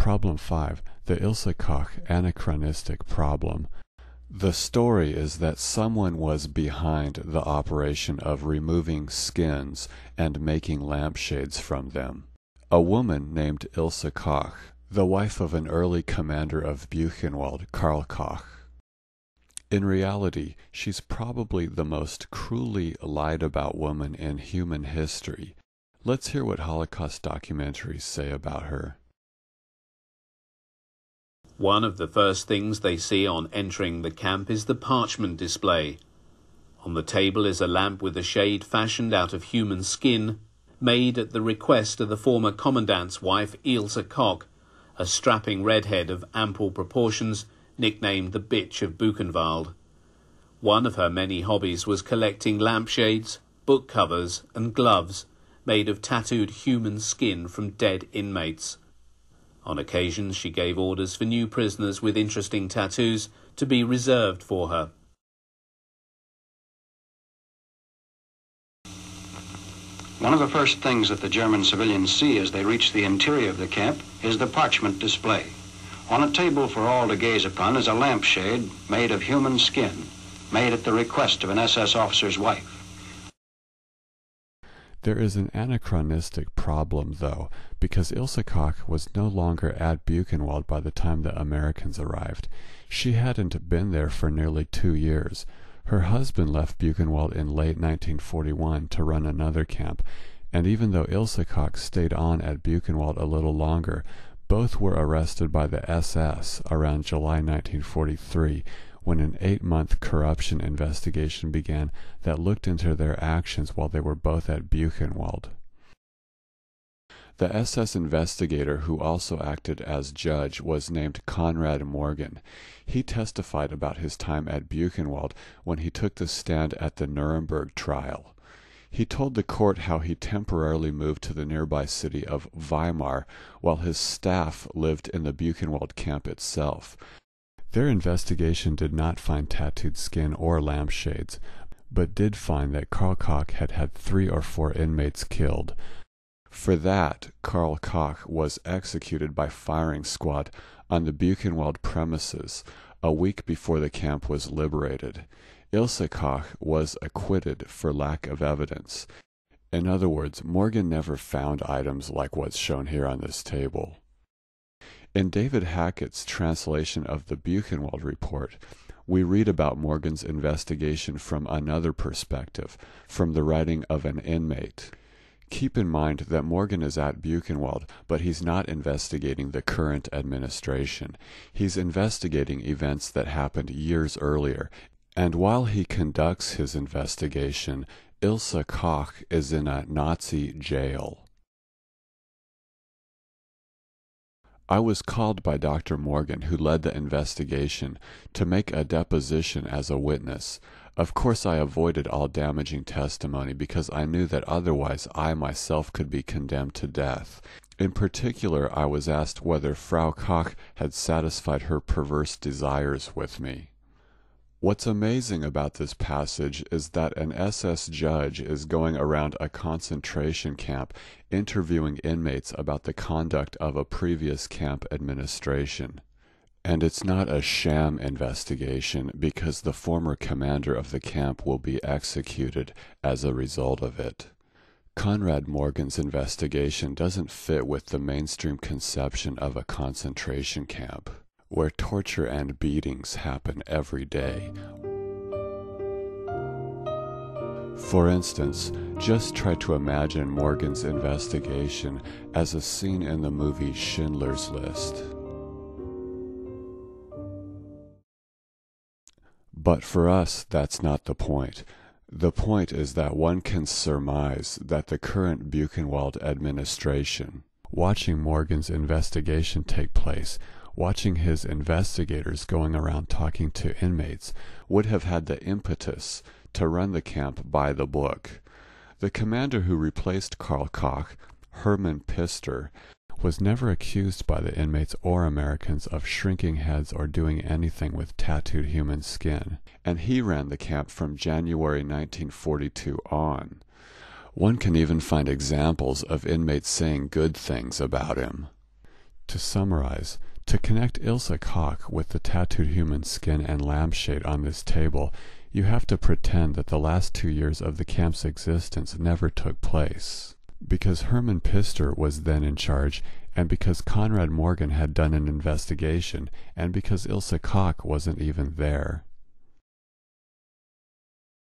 Problem 5. The Ilse Koch anachronistic problem. The story is that someone was behind the operation of removing skins and making lampshades from them. A woman named Ilse Koch, the wife of an early commander of Buchenwald, Karl Koch. In reality, she's probably the most cruelly lied about woman in human history. Let's hear what Holocaust documentaries say about her. One of the first things they see on entering the camp is the parchment display. On the table is a lamp with a shade fashioned out of human skin, made at the request of the former commandant's wife, Ilse Koch, a strapping redhead of ample proportions, nicknamed the Bitch of Buchenwald. One of her many hobbies was collecting lampshades, book covers, and gloves made of tattooed human skin from dead inmates. On occasions, she gave orders for new prisoners with interesting tattoos to be reserved for her. One of the first things that the German civilians see as they reach the interior of the camp is the parchment display. On a table for all to gaze upon is a lampshade made of human skin, made at the request of an SS officer's wife. There is an anachronistic problem, though, because Ilse Koch was no longer at Buchenwald by the time the Americans arrived. She hadn't been there for nearly 2 years. Her husband left Buchenwald in late 1941 to run another camp, and even though Ilse Koch stayed on at Buchenwald a little longer, both were arrested by the SS around July 1943, when an 8-month corruption investigation began that looked into their actions while they were both at Buchenwald. The SS investigator who also acted as judge was named Konrad Morgen. He testified about his time at Buchenwald when he took the stand at the Nuremberg trial. He told the court how he temporarily moved to the nearby city of Weimar while his staff lived in the Buchenwald camp itself. Their investigation did not find tattooed skin or lampshades, but did find that Karl Koch had had 3 or 4 inmates killed. For that, Karl Koch was executed by firing squad on the Buchenwald premises a week before the camp was liberated. Ilse Koch was acquitted for lack of evidence. In other words, Morgen never found items like what's shown here on this table. In David Hackett's translation of the Buchenwald report, we read about Morgen's investigation from another perspective, from the writing of an inmate. Keep in mind that Morgen is at Buchenwald, but he's not investigating the current administration. He's investigating events that happened years earlier, and while he conducts his investigation, Ilse Koch is in a Nazi jail. I was called by Dr. Morgen, who led the investigation, to make a deposition as a witness. Of course, I avoided all damaging testimony because I knew that otherwise I myself could be condemned to death. In particular, I was asked whether Frau Koch had satisfied her perverse desires with me. What's amazing about this passage is that an SS judge is going around a concentration camp interviewing inmates about the conduct of a previous camp administration. And it's not a sham investigation because the former commander of the camp will be executed as a result of it. Konrad Morgen's investigation doesn't fit with the mainstream conception of a concentration camp, where torture and beatings happen every day. For instance, just try to imagine Morgen's investigation as a scene in the movie Schindler's List. But for us, that's not the point. The point is that one can surmise that the current Buchenwald administration, watching Morgen's investigation take place, watching his investigators going around talking to inmates, would have had the impetus to run the camp by the book. The commander who replaced Karl Koch, Hermann Pister, was never accused by the inmates or Americans of shrinking heads or doing anything with tattooed human skin, and he ran the camp from January 1942 on. One can even find examples of inmates saying good things about him. To summarize, to connect Ilse Koch with the tattooed human skin and lampshade on this table, you have to pretend that the last 2 years of the camp's existence never took place. Because Herman Pister was then in charge, and because Conrad Morgan had done an investigation, and because Ilse Koch wasn't even there.